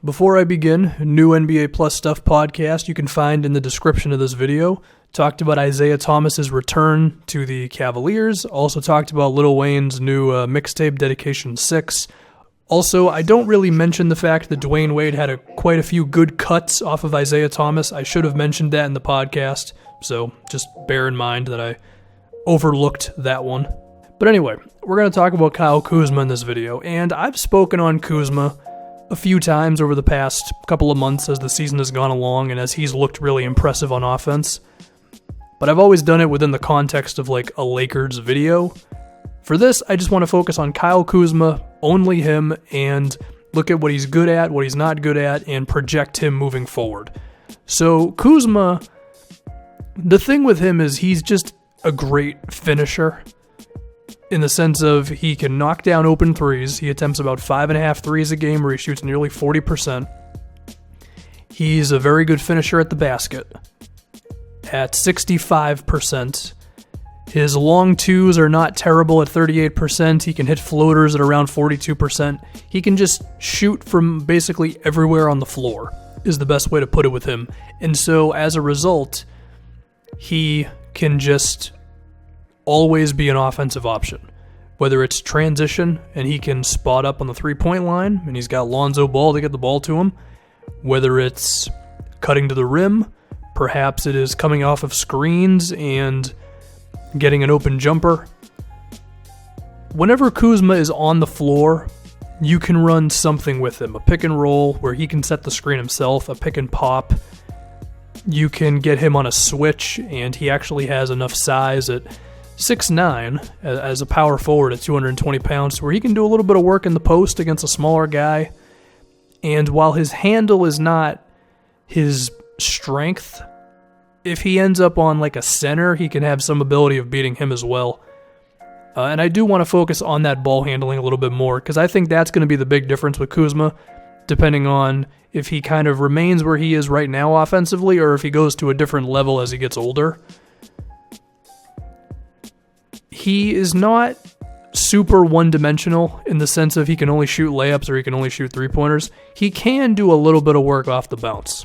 Before I begin, new NBA Plus Stuff podcast you can find in the description of this video. Talked about Isaiah Thomas's return to the Cavaliers. Also talked about Lil Wayne's new mixtape, Dedication 6. Also, I don't really mention the fact that Dwayne Wade had quite a few good cuts off of Isaiah Thomas. I should have mentioned that in the podcast, so just bear in mind that I overlooked that one. But anyway, we're going to talk about Kyle Kuzma in this video, and I've spoken on Kuzma a few times over the past couple of months as the season has gone along and as he's looked really impressive on offense. But I've always done it within the context of like a Lakers video. For this, I just want to focus on Kyle Kuzma, only him, and look at what he's good at, what he's not good at, and project him moving forward. So Kuzma, the thing with him is he's just a great finisher. In the sense of he can knock down open threes. He attempts about 5.5 threes a game where he shoots nearly 40%. He's a very good finisher at the basket at 65%. His long twos are not terrible at 38%. He can hit floaters at around 42%. He can just shoot from basically everywhere on the floor is the best way to put it with him. And so as a result, he can just always be an offensive option. Whether it's transition and he can spot up on the three-point line and he's got Lonzo Ball to get the ball to him. Whether it's cutting to the rim, perhaps it is coming off of screens and getting an open jumper. Whenever Kuzma is on the floor, you can run something with him. A pick and roll where he can set the screen himself, a pick and pop. You can get him on a switch, and he actually has enough size at 6'9", as a power forward at 220 pounds, where he can do a little bit of work in the post against a smaller guy. And while his handle is not his strength, if he ends up on like a center, he can have some ability of beating him as well. And I do want to focus on that ball handling a little bit more, because I think that's going to be the big difference with Kuzma, depending on if he kind of remains where he is right now offensively, or if he goes to a different level as he gets older. He is not super one-dimensional in the sense of he can only shoot layups or he can only shoot three-pointers. He can do a little bit of work off the bounce,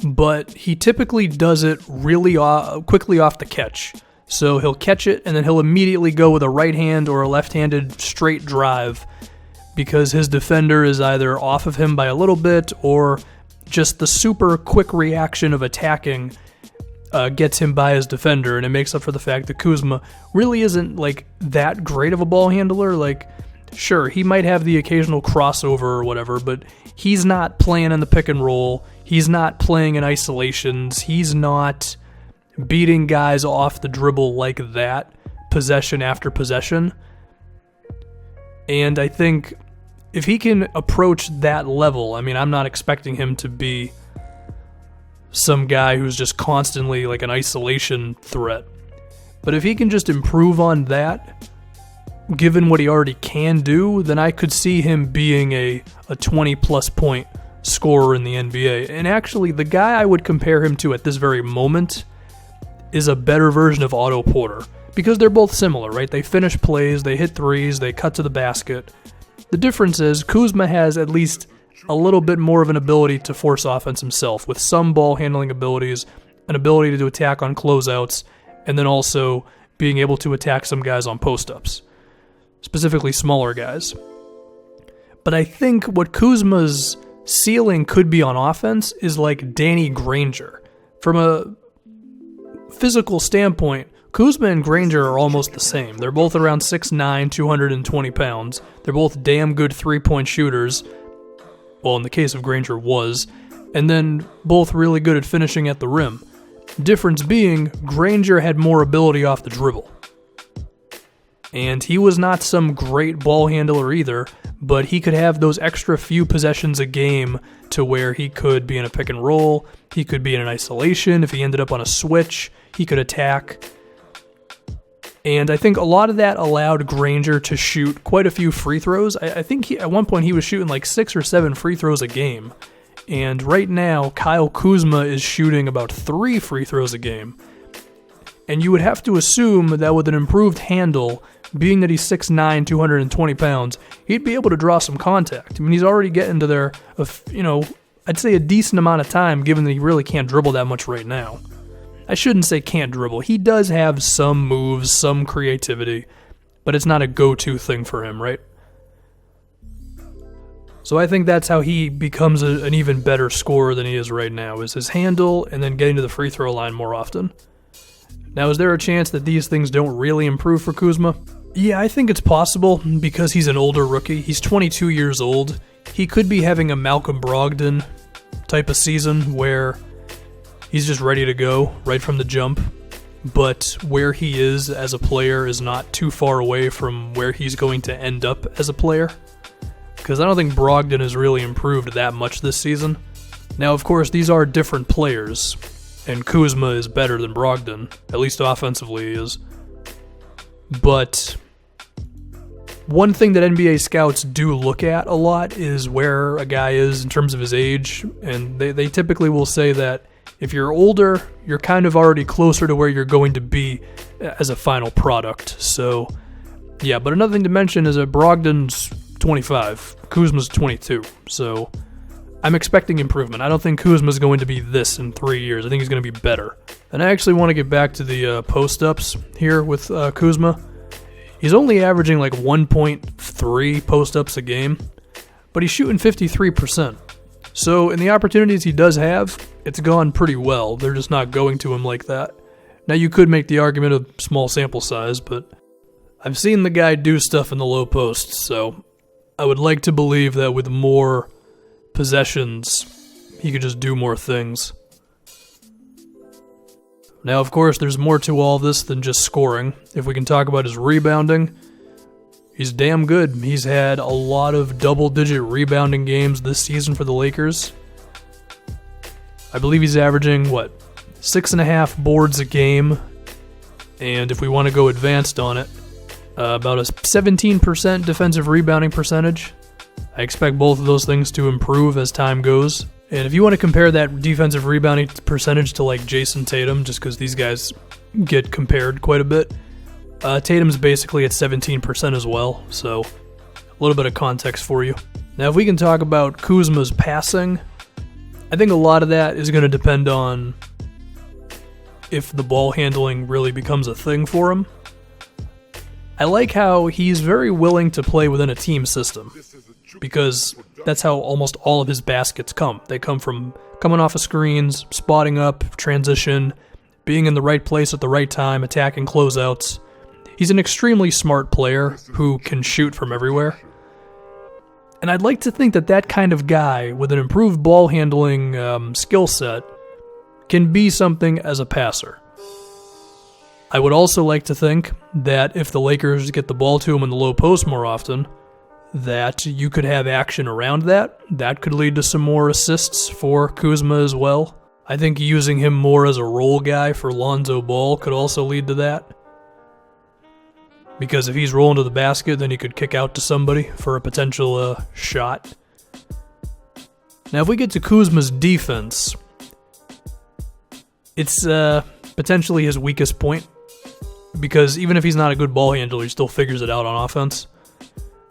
but he typically does it really quickly off the catch. So he'll catch it and then he'll immediately go with a right hand or a left-handed straight drive because his defender is either off of him by a little bit or just the super quick reaction of attacking gets him by his defender, and it makes up for the fact that Kuzma really isn't like that great of a ball handler. Like, sure, he might have the occasional crossover or whatever, but he's not playing in the pick and roll. He's not playing in isolations. He's not beating guys off the dribble like that, possession after possession. And I think if he can approach that level, I mean, I'm not expecting him to be some guy who's just constantly like an isolation threat. But if he can just improve on that, given what he already can do, then I could see him being a 20-plus point scorer in the NBA. And actually, the guy I would compare him to at this very moment is a better version of Otto Porter, because they're both similar, right? They finish plays, they hit threes, they cut to the basket. The difference is Kuzma has at least a little bit more of an ability to force offense himself, with some ball handling abilities, an ability to attack on closeouts, and then also being able to attack some guys on post-ups, specifically smaller guys. But I think what Kuzma's ceiling could be on offense is like Danny Granger. From a physical standpoint, Kuzma and Granger are almost the same. They're both around 6'9", 220 pounds. They're both damn good three-point shooters. Well, in the case of Granger was, and then both really good at finishing at the rim. Difference being, Granger had more ability off the dribble. And he was not some great ball handler either, but he could have those extra few possessions a game to where he could be in a pick and roll, he could be in an isolation, if he ended up on a switch, he could attack. And I think a lot of that allowed Granger to shoot quite a few free throws. I think at one point he was shooting like 6 or 7 free throws a game. And right now, Kyle Kuzma is shooting about 3 free throws a game. And you would have to assume that with an improved handle, being that he's 6'9", 220 pounds, he'd be able to draw some contact. I mean, he's already getting to there, I'd say a decent amount of time, given that he really can't dribble that much right now. I shouldn't say can't dribble. He does have some moves, some creativity, but it's not a go-to thing for him, right? So I think that's how he becomes an even better scorer than he is right now, is his handle and then getting to the free throw line more often. Now, is there a chance that these things don't really improve for Kuzma? Yeah, I think it's possible because he's an older rookie. He's 22 years old. He could be having a Malcolm Brogdon type of season where he's just ready to go right from the jump, but where he is as a player is not too far away from where he's going to end up as a player. Because I don't think Brogdon has really improved that much this season. Now, of course, these are different players, and Kuzma is better than Brogdon, at least offensively he is. But one thing that NBA scouts do look at a lot is where a guy is in terms of his age, and they typically will say that if you're older, you're kind of already closer to where you're going to be as a final product. So, yeah, but another thing to mention is that Brogdon's 25, Kuzma's 22, so I'm expecting improvement. I don't think Kuzma's going to be this in 3 years. I think he's going to be better. And I actually want to get back to the post-ups here with Kuzma. He's only averaging like 1.3 post-ups a game, but he's shooting 53%. So in the opportunities he does have, it's gone pretty well. They're just not going to him like that. Now you could make the argument of small sample size, but I've seen the guy do stuff in the low post, so I would like to believe that with more possessions, he could just do more things. Now, of course, there's more to all this than just scoring. If we can talk about his rebounding, he's damn good. He's had a lot of double-digit rebounding games this season for the Lakers. I believe he's averaging, 6.5 boards a game, and if we want to go advanced on it, about a 17% defensive rebounding percentage. I expect both of those things to improve as time goes. And if you want to compare that defensive rebounding percentage to like Jason Tatum, just because these guys get compared quite a bit, Tatum's basically at 17% as well, so a little bit of context for you. Now, if we can talk about Kuzma's passing, I think a lot of that is going to depend on if the ball handling really becomes a thing for him. I like how he's very willing to play within a team system, because that's how almost all of his baskets come. They come from coming off of screens, spotting up, transition, being in the right place at the right time, attacking closeouts. He's an extremely smart player who can shoot from everywhere. And I'd like to think that that kind of guy with an improved ball handling skill set can be something as a passer. I would also like to think that if the Lakers get the ball to him in the low post more often, that you could have action around that. That could lead to some more assists for Kuzma as well. I think using him more as a role guy for Lonzo Ball could also lead to that. Because if he's rolling to the basket, then he could kick out to somebody for a potential shot. Now, if we get to Kuzma's defense, it's potentially his weakest point. Because even if he's not a good ball handler, he still figures it out on offense.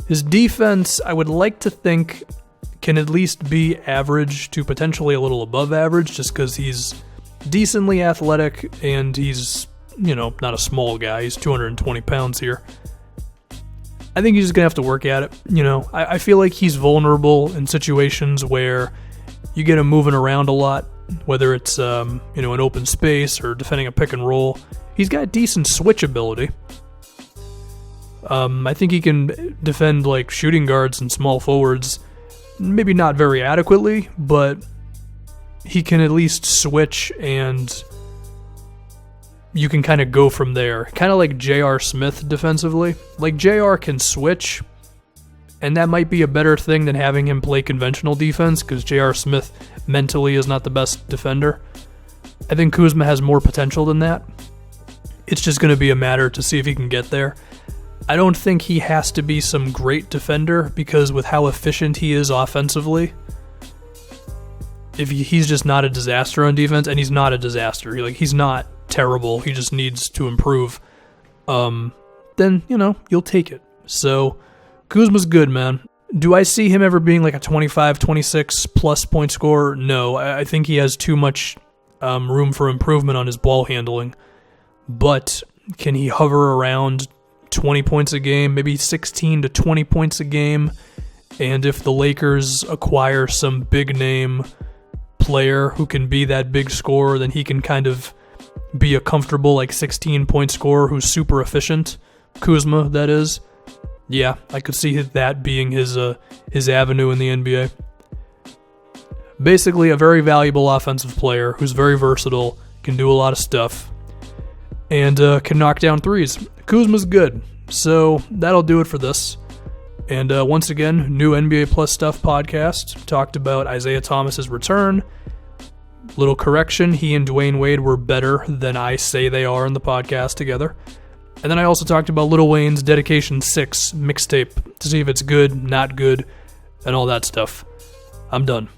His defense, I would like to think, can at least be average to potentially a little above average, just because he's decently athletic and he's, not a small guy. He's 220 pounds here. I think he's just going to have to work at it. I feel like he's vulnerable in situations where you get him moving around a lot, whether it's, an open space or defending a pick and roll. He's got decent switch ability. I think he can defend like shooting guards and small forwards, maybe not very adequately, but he can at least switch and you can kind of go from there. Kind of like J.R. Smith defensively. Like J.R. can switch, and that might be a better thing than having him play conventional defense because J.R. Smith mentally is not the best defender. I think Kuzma has more potential than that. It's just going to be a matter to see if he can get there. I don't think he has to be some great defender because with how efficient he is offensively, if he's just not a disaster on defense, and he's not a disaster. He's not terrible. He just needs to improve. Then, you'll take it. So, Kuzma's good, man. Do I see him ever being like a 25, 26 plus point scorer? No. I think he has too much room for improvement on his ball handling. But can he hover around 20 points a game, maybe 16 to 20 points a game? And if the Lakers acquire some big name player who can be that big scorer, then he can kind of be a comfortable 16-point scorer who's super efficient. Kuzma, that is. Yeah, I could see that being his avenue in the NBA. Basically, a very valuable offensive player who's very versatile, can do a lot of stuff, and can knock down threes. Kuzma's good. So that'll do it for this. And once again, new NBA Plus Stuff podcast. Talked about Isaiah Thomas's return. Little correction, he and Dwayne Wade were better than I say they are in the podcast together. And then I also talked about Lil Wayne's Dedication 6 mixtape to see if it's good, not good, and all that stuff. I'm done.